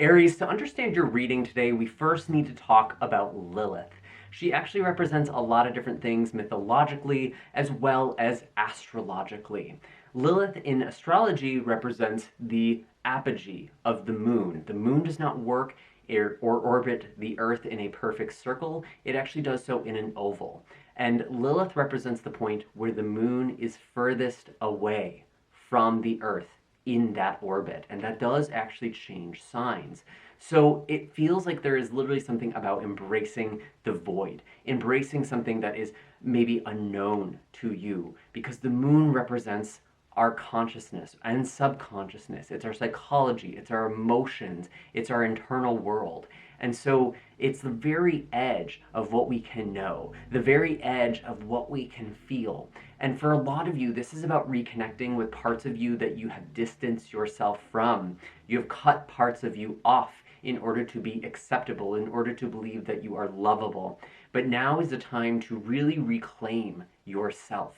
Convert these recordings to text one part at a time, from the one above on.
Aries, to understand your reading today, we first need to talk about Lilith. She actually represents a lot of different things mythologically as well as astrologically. Lilith in astrology represents the apogee of the moon. The moon does not work or orbit the earth in a perfect circle. It actually does so in an oval. And Lilith represents the point where the moon is furthest away from the earth in that orbit, and that does actually change signs. So it feels like there is literally something about embracing the void, embracing something that is maybe unknown to you, because the moon represents our consciousness and subconsciousness. It's our psychology, it's our emotions, it's our internal world. And so it's the very edge of what we can know, the very edge of what we can feel. And for a lot of you, this is about reconnecting with parts of you that you have distanced yourself from. You have cut parts of you off in order to be acceptable, in order to believe that you are lovable. But now is the time to really reclaim yourself.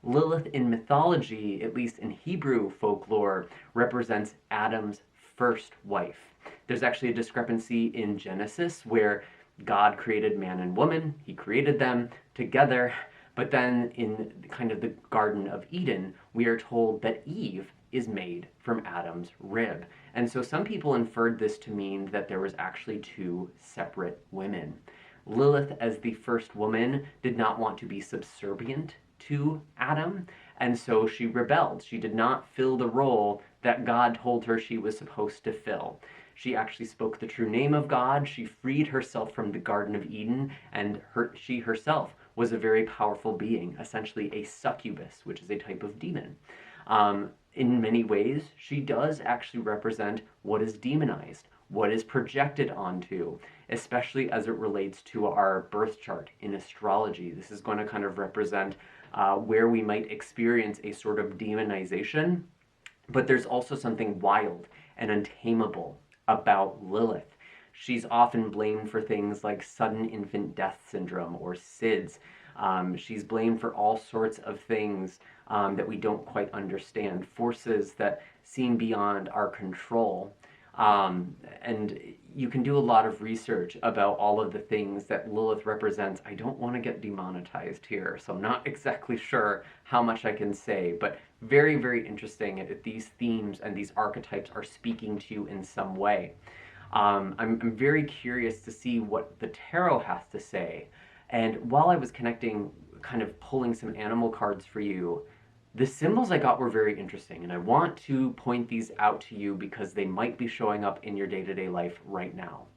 Lilith in mythology, at least in Hebrew folklore, represents Adam's first wife. There's actually a discrepancy in Genesis where God created man and woman, he created them together, but then in kind of the Garden of Eden, we are told that Eve is made from Adam's rib. And so some people inferred this to mean that there was actually two separate women. Lilith, as the first woman, did not want to be subservient to Adam, and so she rebelled. She did not fill the role that God told her she was supposed to fill. She actually spoke the true name of God. She freed herself from the Garden of Eden, and she herself was a very powerful being, essentially a succubus, which is a type of demon. In many ways, she does actually represent what is demonized, what is projected onto, especially as it relates to our birth chart in astrology. This is going to kind of represent where we might experience a sort of demonization, but there's also something wild and untamable about Lilith. She's often blamed for things like sudden infant death syndrome or SIDS. She's blamed for all sorts of things that we don't quite understand, forces that seem beyond our control. And you can do a lot of research about all of the things that Lilith represents. I don't want to get demonetized here, so I'm not exactly sure how much I can say, but very, very interesting that these themes and these archetypes are speaking to you in some way. I'm very curious to see what the tarot has to say. And while I was connecting, kind of pulling some animal cards for you, the symbols I got were very interesting, and I want to point these out to you because they might be showing up in your day-to-day life right now.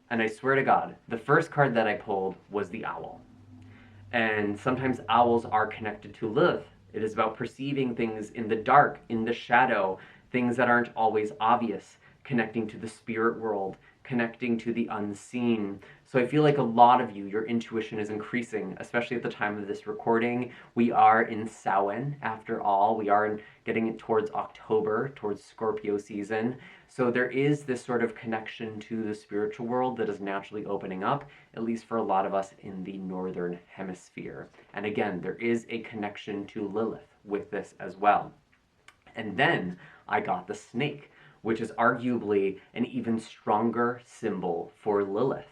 And I swear to God, the first card that I pulled was the owl. And sometimes owls are connected to Lilith. It is about perceiving things in the dark, in the shadow, things that aren't always obvious, connecting to the spirit world, connecting to the unseen. So I feel like a lot of you, your intuition is increasing, especially at the time of this recording. We are in Samhain, after all. We are getting towards October, towards Scorpio season. So there is this sort of connection to the spiritual world that is naturally opening up, at least for a lot of us in the northern hemisphere. And again, there is a connection to Lilith with this as well. And then I got the snake, which is arguably an even stronger symbol for Lilith.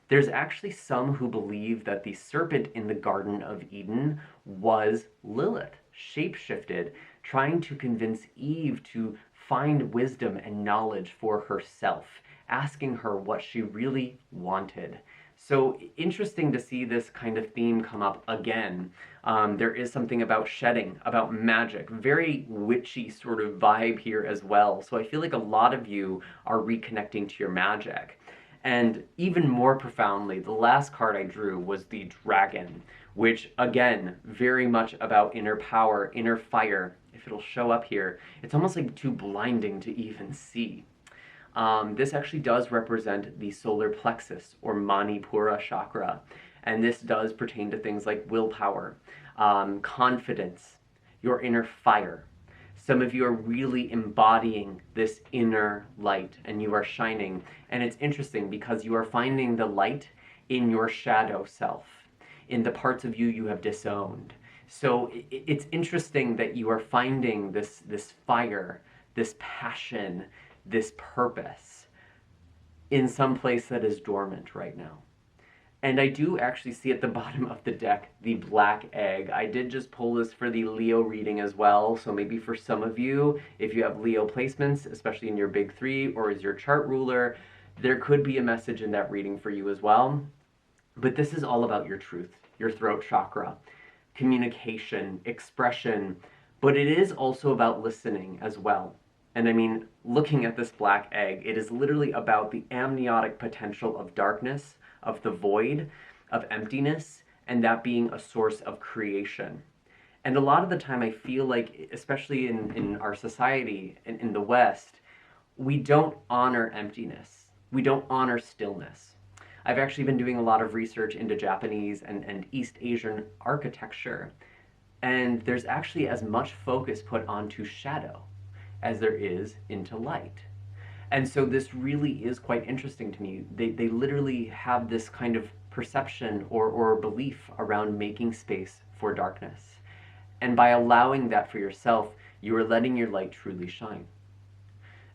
There's actually some who believe that the serpent in the Garden of Eden was Lilith, shapeshifted, trying to convince Eve to find wisdom and knowledge for herself, asking her what she really wanted. So interesting to see this kind of theme come up again. There is something about shedding, about magic, very witchy sort of vibe here as well. So I feel like a lot of you are reconnecting to your magic. And even more profoundly, the last card I drew was the dragon, which again, very much about inner power, inner fire. If it'll show up here, it's almost like too blinding to even see. This actually does represent the solar plexus or Manipura chakra, and this does pertain to things like willpower, confidence, your inner fire. Some of you are really embodying this inner light and you are shining, and it's interesting because you are finding the light in your shadow self, in the parts of you you have disowned. So it's interesting that you are finding this fire, this passion, this purpose. in some place that is dormant right now. And I do actually see at the bottom of the deck the black egg. I did just pull this for the Leo reading as well, so maybe for some of you, if you have Leo placements, especially in your big three or as your chart ruler, there could be a message in that reading for you as well. But this is all about your truth, your throat chakra, communication, expression, but it is also about listening as well. And I mean, looking at this black egg, it is literally about the amniotic potential of darkness, of the void, of emptiness, and that being a source of creation. And a lot of the time I feel like, especially in our society, in the West, we don't honor emptiness. We don't honor stillness. I've actually been doing a lot of research into Japanese and East Asian architecture, and there's actually as much focus put onto shadow as there is into light. And so this really is quite interesting to me. They literally have this kind of perception or belief around making space for darkness. And by allowing that for yourself, you are letting your light truly shine.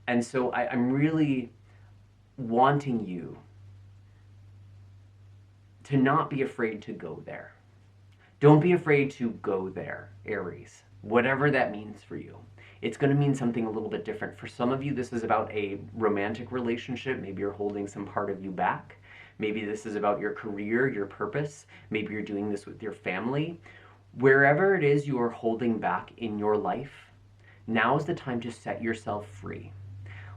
And so I'm really wanting you to not be afraid to go there. Don't be afraid to go there, Aries, whatever that means for you. It's going to mean something a little bit different. For some of you, this is about a romantic relationship. Maybe you're holding some part of you back. Maybe this is about your career, your purpose. Maybe you're doing this with your family. Wherever it is you are holding back in your life, now is the time to set yourself free.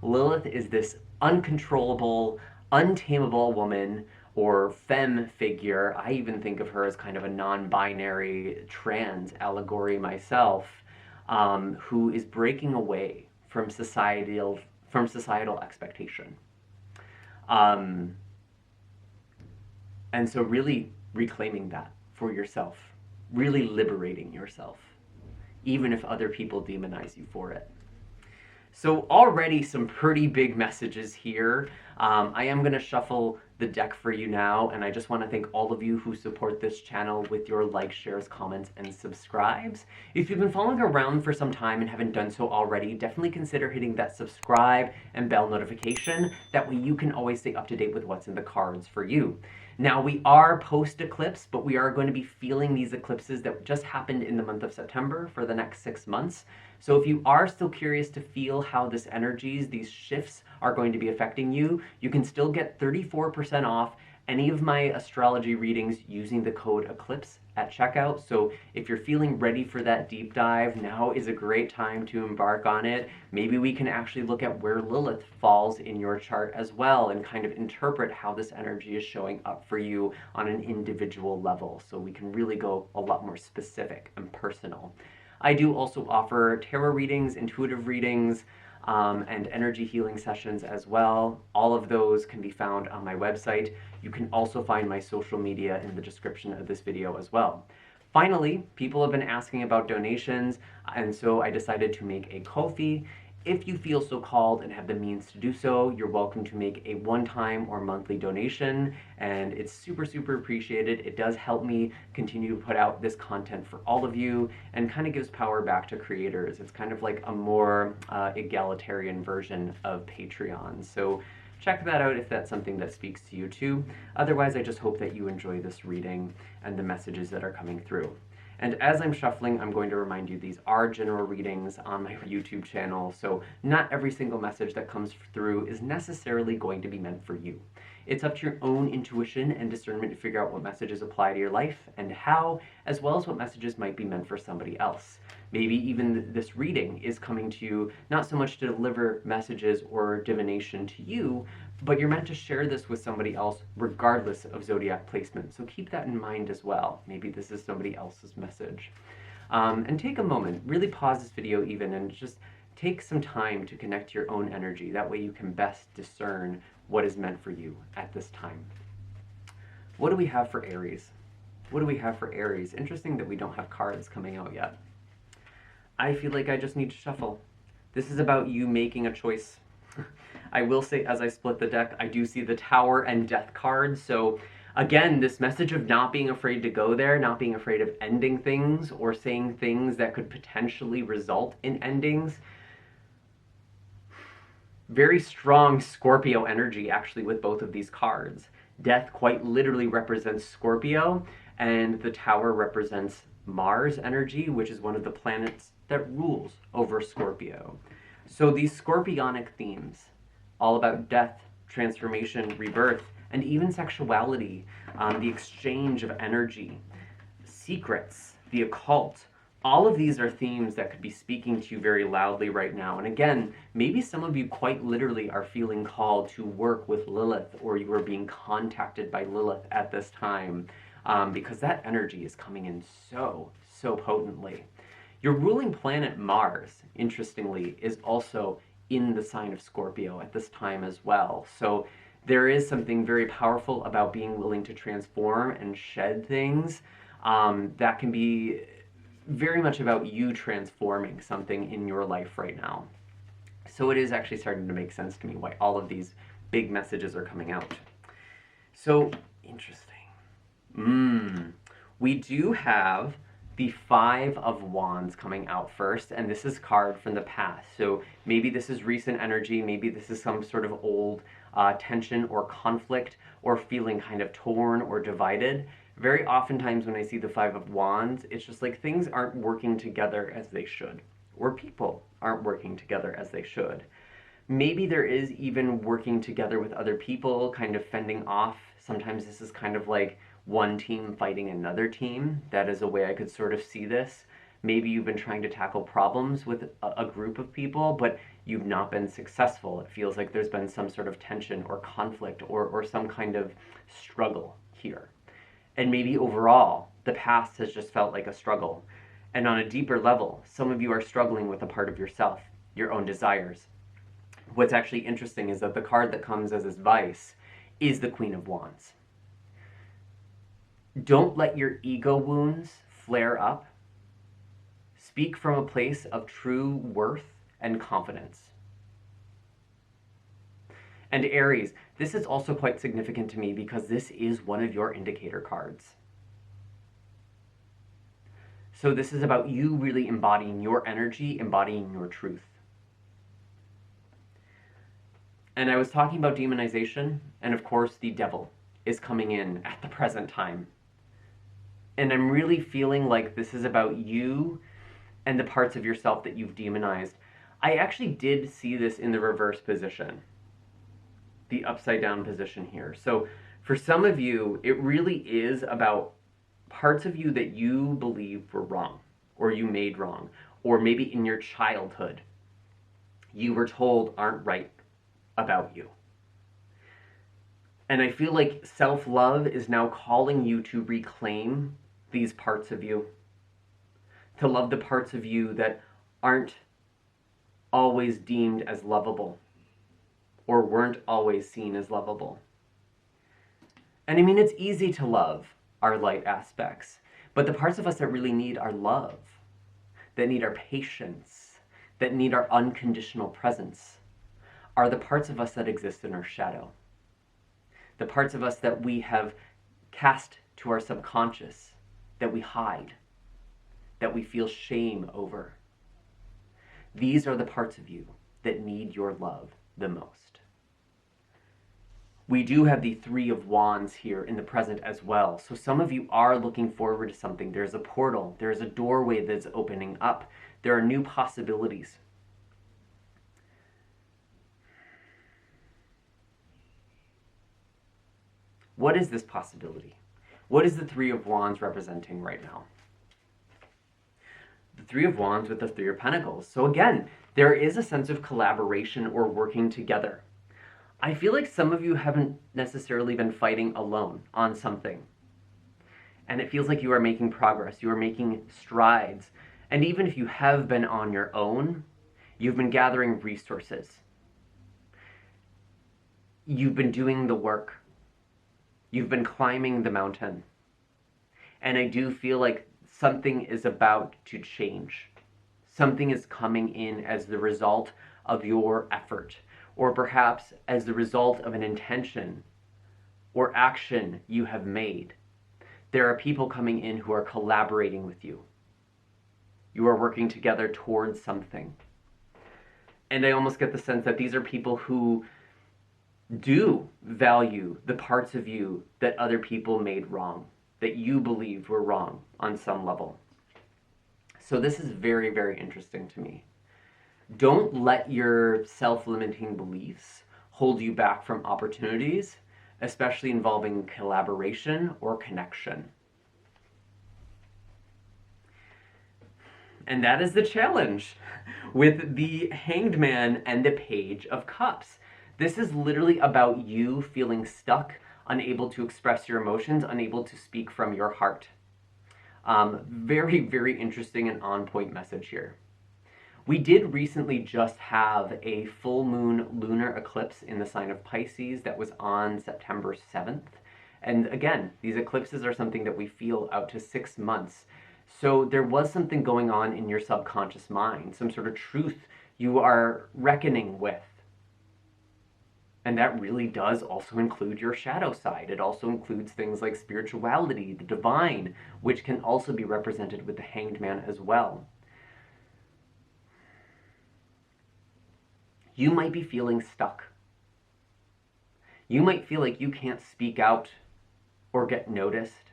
Lilith is this uncontrollable, untamable woman or femme figure. I even think of her as kind of a non-binary trans allegory myself. Who is breaking away from societal expectation. And so really reclaiming that for yourself, really liberating yourself, even if other people demonize you for it. So already some pretty big messages here. I am going to shuffle the deck for you now, and I just want to thank all of you who support this channel with your likes, shares, comments, and subscribes. If you've been following around for some time and haven't done so already, definitely consider hitting that subscribe and bell notification. That way you can always stay up to date with what's in the cards for you. Now, we are post-eclipse, but we are going to be feeling these eclipses that just happened in the month of September for the next 6 months. So if you are still curious to feel how this energies, these shifts are going to be affecting you, you can still get 34% off any of my astrology readings using the code ECLIPSE at checkout. So if you're feeling ready for that deep dive, now is a great time to embark on it. Maybe we can actually look at where Lilith falls in your chart as well and kind of interpret how this energy is showing up for you on an individual level. So we can really go a lot more specific and personal. I do also offer tarot readings, intuitive readings, and energy healing sessions as well. All of those can be found on my website. You can also find my social media in the description of this video as well. Finally, people have been asking about donations, and so I decided to make a Ko-fi. If you feel so called and have the means to do so, you're welcome to make a one-time or monthly donation, and it's super, super appreciated. It does help me continue to put out this content for all of you and kind of gives power back to creators. It's kind of like a more egalitarian version of Patreon. So check that out if that's something that speaks to you too. Otherwise, I just hope that you enjoy this reading and the messages that are coming through. And as I'm shuffling, I'm going to remind you these are general readings on my YouTube channel, so not every single message that comes through is necessarily going to be meant for you. It's up to your own intuition and discernment to figure out what messages apply to your life and how, as well as what messages might be meant for somebody else. Maybe even this reading is coming to you not so much to deliver messages or divination to you, but you're meant to share this with somebody else regardless of zodiac placement. So keep that in mind as well. Maybe this is somebody else's message. And take a moment, really pause this video even, and just take some time to connect to your own energy. That way you can best discern what is meant for you at this time. What do we have for Aries? What do we have for Aries? Interesting that we don't have cards coming out yet. I feel like I just need to shuffle. This is about you making a choice. I will say, as I split the deck, I do see the Tower and Death cards. So again, this message of not being afraid to go there, not being afraid of ending things or saying things that could potentially result in endings. Very strong Scorpio energy actually with both of these cards. Death quite literally represents Scorpio, and the Tower represents Mars energy, which is one of the planets that rules over Scorpio. So these scorpionic themes, all about death, transformation, rebirth, and even sexuality, the exchange of energy, secrets, the occult, all of these are themes that could be speaking to you very loudly right now. And again, maybe some of you quite literally are feeling called to work with Lilith, or you are being contacted by Lilith at this time, because that energy is coming in so potently. Your ruling planet Mars, interestingly, is also in the sign of Scorpio at this time as well. So there is something very powerful about being willing to transform and shed things. That can be very much about you transforming something in your life right now. So it is actually starting to make sense to me why all of these big messages are coming out. So, interesting. We do have the Five of Wands coming out first, and this is card from the past. So maybe this is recent energy, maybe this is some sort of old tension or conflict, or feeling kind of torn or divided. Very oftentimes when I see the Five of Wands, it's just like things aren't working together as they should, or people aren't working together as they should. Maybe there is even working together with other people, kind of fending off. Sometimes this is kind of like one team fighting another team. That is a way I could sort of see this. Maybe you've been trying to tackle problems with a group of people, but you've not been successful. It feels like there's been some sort of tension or conflict or some kind of struggle here. And maybe overall, the past has just felt like a struggle. And on a deeper level, some of you are struggling with a part of yourself, your own desires. What's actually interesting is that the card that comes as advice is the Queen of Wands. Don't let your ego wounds flare up. Speak from a place of true worth and confidence. And Aries, this is also quite significant to me because this is one of your indicator cards. So this is about you really embodying your energy, embodying your truth. And I was talking about demonization, and of course the devil is coming in at the present time. And I'm really feeling like this is about you and the parts of yourself that you've demonized. I actually did see this in the reverse position, the upside down position here. So for some of you, it really is about parts of you that you believe were wrong, or you made wrong, or maybe in your childhood, you were told aren't right about you. And I feel like self-love is now calling you to reclaim these parts of you, to love the parts of you that aren't always deemed as lovable, or weren't always seen as lovable. And I mean, it's easy to love our light aspects, but the parts of us that really need our love, that need our patience, that need our unconditional presence, are the parts of us that exist in our shadow. The parts of us that we have cast to our subconscious, that we hide, that we feel shame over. These are the parts of you that need your love the most. We do have the Three of Wands here in the present as well. So some of you are looking forward to something. There's a portal. There's a doorway that's opening up. There are new possibilities. What is this possibility? What is the Three of Wands representing right now? The Three of Wands with the Three of Pentacles. So again, there is a sense of collaboration or working together. I feel like some of you haven't necessarily been fighting alone on something. And it feels like you are making progress. You are making strides. And even if you have been on your own, you've been gathering resources. You've been doing the work. You've been climbing the mountain. And I do feel like something is about to change. Something is coming in as the result of your effort, or perhaps as the result of an intention or action you have made. There are people coming in who are collaborating with you. You are working together towards something. And I almost get the sense that these are people who do value the parts of you that other people made wrong, that you believed were wrong on some level. So this is very, very interesting to me. Don't let your self-limiting beliefs hold you back from opportunities, especially involving collaboration or connection. And that is the challenge with the Hanged Man and the Page of Cups. This is literally about you feeling stuck, unable to express your emotions, unable to speak from your heart. Very, very interesting and on-point message here. We did recently just have a full moon lunar eclipse in the sign of Pisces that was on September 7th. And again, these eclipses are something that we feel out to 6 months. So there was something going on in your subconscious mind, some sort of truth you are reckoning with. And that really does also include your shadow side. It also includes things like spirituality, the divine, which can also be represented with the Hanged Man as well. You might be feeling stuck. You might feel like you can't speak out or get noticed.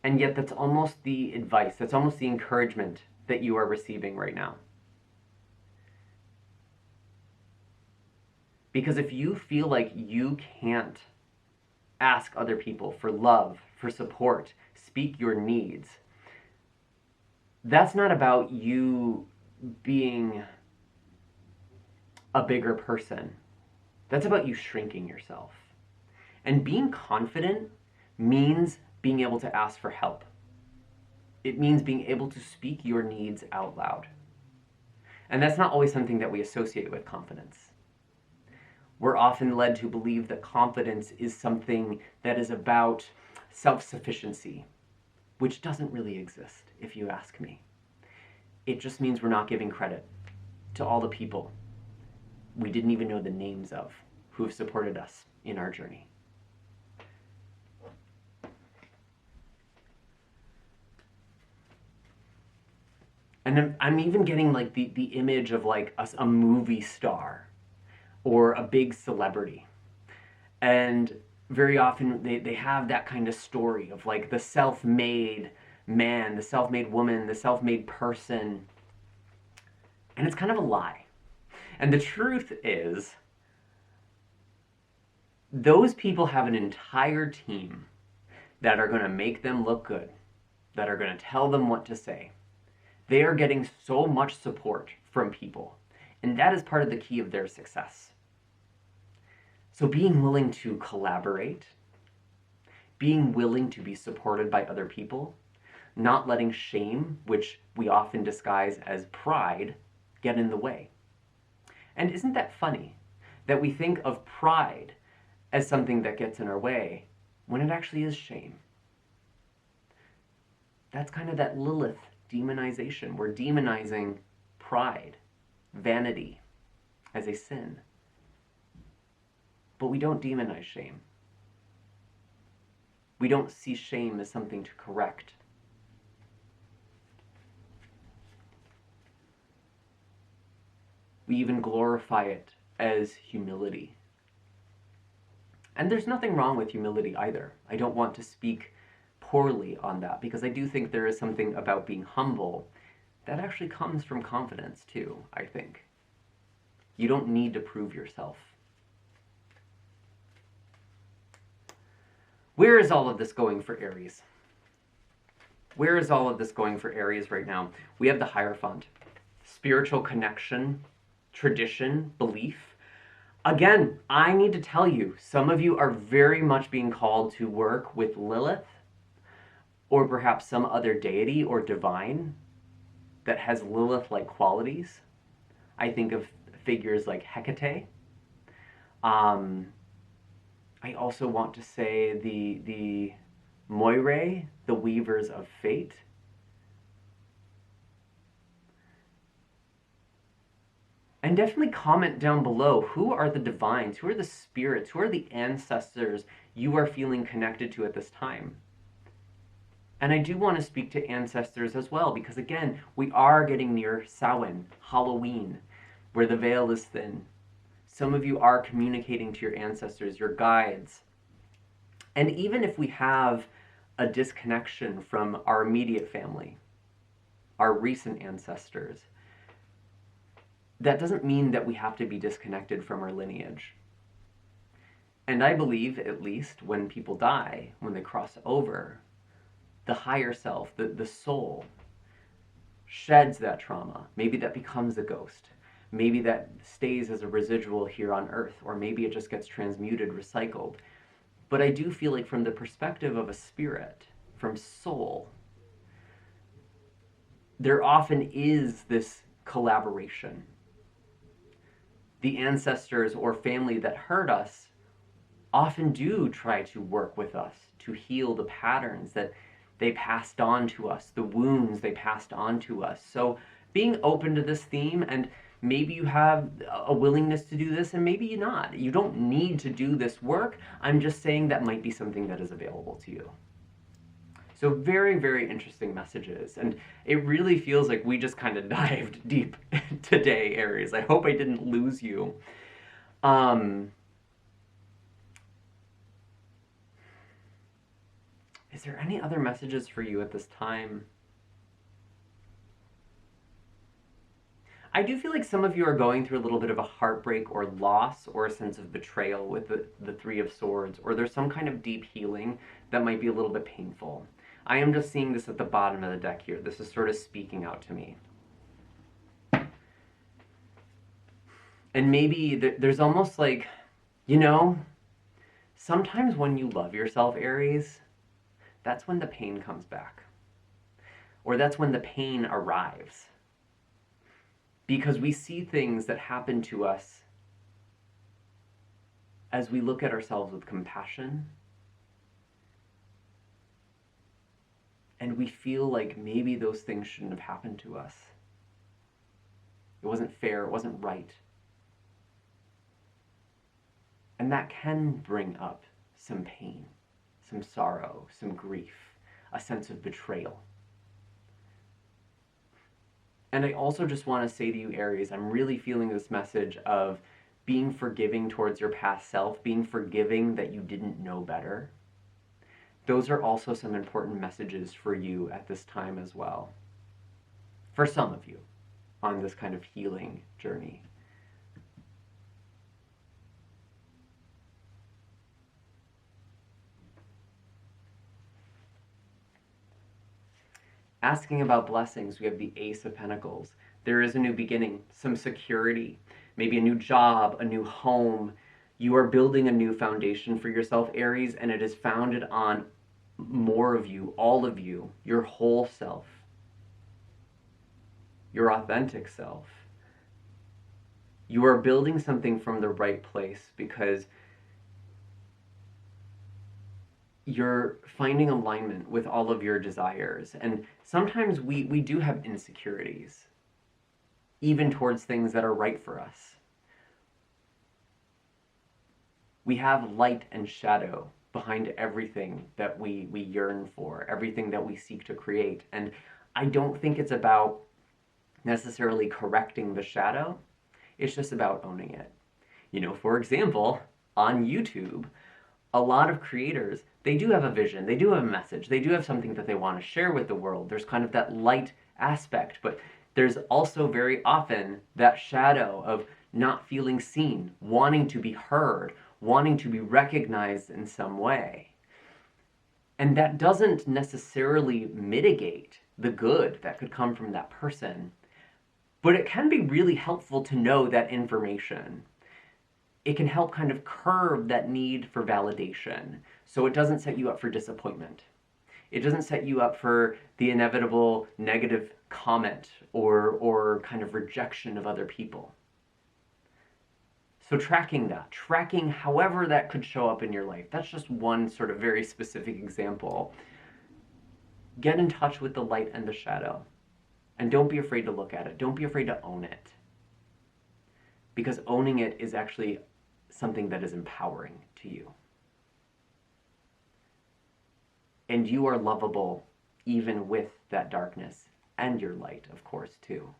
And yet that's almost the advice, that's almost the encouragement that you are receiving right now. Because if you feel like you can't ask other people for love, for support, speak your needs, that's not about you being a bigger person. That's about you shrinking yourself. And being confident means being able to ask for help. It means being able to speak your needs out loud. And that's not always something that we associate with confidence. We're often led to believe that confidence is something that is about self-sufficiency, which doesn't really exist, if you ask me. It just means we're not giving credit to all the people we didn't even know the names of who have supported us in our journey. And I'm even getting like the image of like a movie star or a big celebrity. And very often they have that kind of story of like the self-made man, the self-made woman, the self-made person. And it's kind of a lie. And the truth is, those people have an entire team that are going to make them look good, that are going to tell them what to say. They are getting so much support from people, and that is part of the key of their success. So being willing to collaborate, being willing to be supported by other people, not letting shame, which we often disguise as pride, get in the way. And isn't that funny, that we think of pride as something that gets in our way, when it actually is shame? That's kind of that Lilith demonization. We're demonizing pride, vanity, as a sin. But we don't demonize shame. We don't see shame as something to correct. We even glorify it as humility. And there's nothing wrong with humility either. I don't want to speak poorly on that, because I do think there is something about being humble that actually comes from confidence too, I think. You don't need to prove yourself. Where is all of this going for Aries? Where is all of this going for Aries right now? We have the Hierophant. Spiritual connection, tradition, belief. Again, I need to tell you, some of you are very much being called to work with Lilith, or perhaps some other deity or divine that has Lilith-like qualities. I think of figures like Hecate. I also want to say the Moirae, the weavers of fate. And definitely comment down below, who are the divines, who are the spirits, who are the ancestors you are feeling connected to at this time? And I do want to speak to ancestors as well, because again, we are getting near Samhain, Halloween. where the veil is thin. Some of you are communicating to your ancestors, your guides. And even if we have a disconnection from our immediate family, our recent ancestors, that doesn't mean that we have to be disconnected from our lineage. And I believe, at least, when people die, when they cross over, the higher self, the soul, sheds that trauma. Maybe that becomes a ghost. Maybe that stays as a residual here on Earth, or maybe it just gets transmuted, recycled. But I do feel like from the perspective of a spirit, from soul, there often is this collaboration. The ancestors or family that hurt us often do try to work with us to heal the patterns that they passed on to us, the wounds they passed on to us. So being open to this theme, and maybe you have a willingness to do this and maybe you not. You don't need to do this work. I'm just saying that might be something that is available to you. So very, very interesting messages. And it really feels like we just kind of dived deep today, Aries. I hope I didn't lose you. Is there any other messages for you at this time? I do feel like some of you are going through a little bit of a heartbreak or loss or a sense of betrayal with the Three of Swords, or there's some kind of deep healing that might be a little bit painful. I am just seeing this at the bottom of the deck here. This is sort of speaking out to me. And maybe there's almost like, you know, sometimes when you love yourself, Aries, that's when the pain comes back. Or that's when the pain arrives. Because we see things that happen to us as we look at ourselves with compassion. And we feel like maybe those things shouldn't have happened to us. It wasn't fair, it wasn't right. And that can bring up some pain, some sorrow, some grief, a sense of betrayal. And I also just want to say to you, Aries, I'm really feeling this message of being forgiving towards your past self, being forgiving that you didn't know better. Those are also some important messages for you at this time as well. For some of you on this kind of healing journey. Asking about blessings, we have the Ace of Pentacles. There is a new beginning, some security, maybe a new job, a new home. You are building a new foundation for yourself, Aries, and it is founded on more of you, all of you, your whole self, your authentic self. You are building something from the right place because you're finding alignment with all of your desires. And sometimes we do have insecurities, even towards things that are right for us. We have light and shadow behind everything that we yearn for, everything that we seek to create. And I don't think it's about necessarily correcting the shadow. It's just about owning it. You know, for example, on YouTube, a lot of creators, they do have a vision, they do have a message, they do have something that they want to share with the world. There's kind of that light aspect, but there's also very often that shadow of not feeling seen, wanting to be heard, wanting to be recognized in some way. And that doesn't necessarily mitigate the good that could come from that person, but it can be really helpful to know that information. It can help kind of curb that need for validation, so it doesn't set you up for disappointment. It doesn't set you up for the inevitable negative comment or kind of rejection of other people. So tracking however that could show up in your life, that's just one sort of very specific example. Get in touch with the light and the shadow, and don't be afraid to look at it. Don't be afraid to own it, because owning it is actually something that is empowering to you. And you are lovable even with that darkness, and your light, of course, too.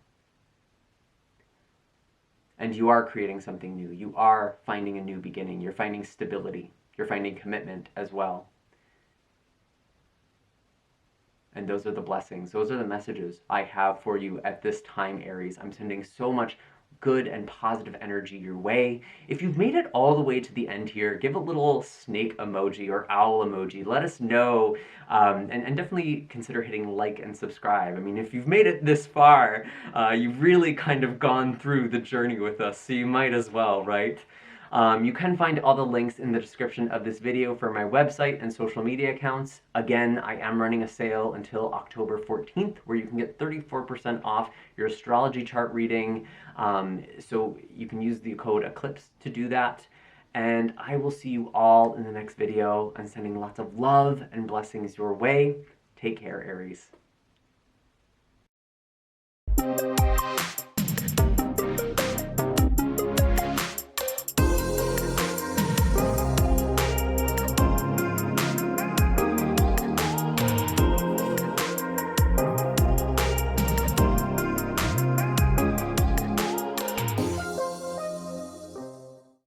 and you are creating something new. You are finding a new beginning. You're finding stability. You're finding commitment as well. And those are the blessings. Those are the messages I have for you at this time, Aries. I'm sending so much good and positive energy your way. If you've made it all the way to the end here, give a little snake emoji or owl emoji. Let us know, and definitely consider hitting like and subscribe. I mean, if you've made it this far, you've really kind of gone through the journey with us, so you might as well, right? You can find all the links in the description of this video for my website and social media accounts. Again, I am running a sale until October 14th where you can get 34% off your astrology chart reading. So you can use the code ECLIPSE to do that. And I will see you all in the next video. I'm sending lots of love and blessings your way. Take care, Aries.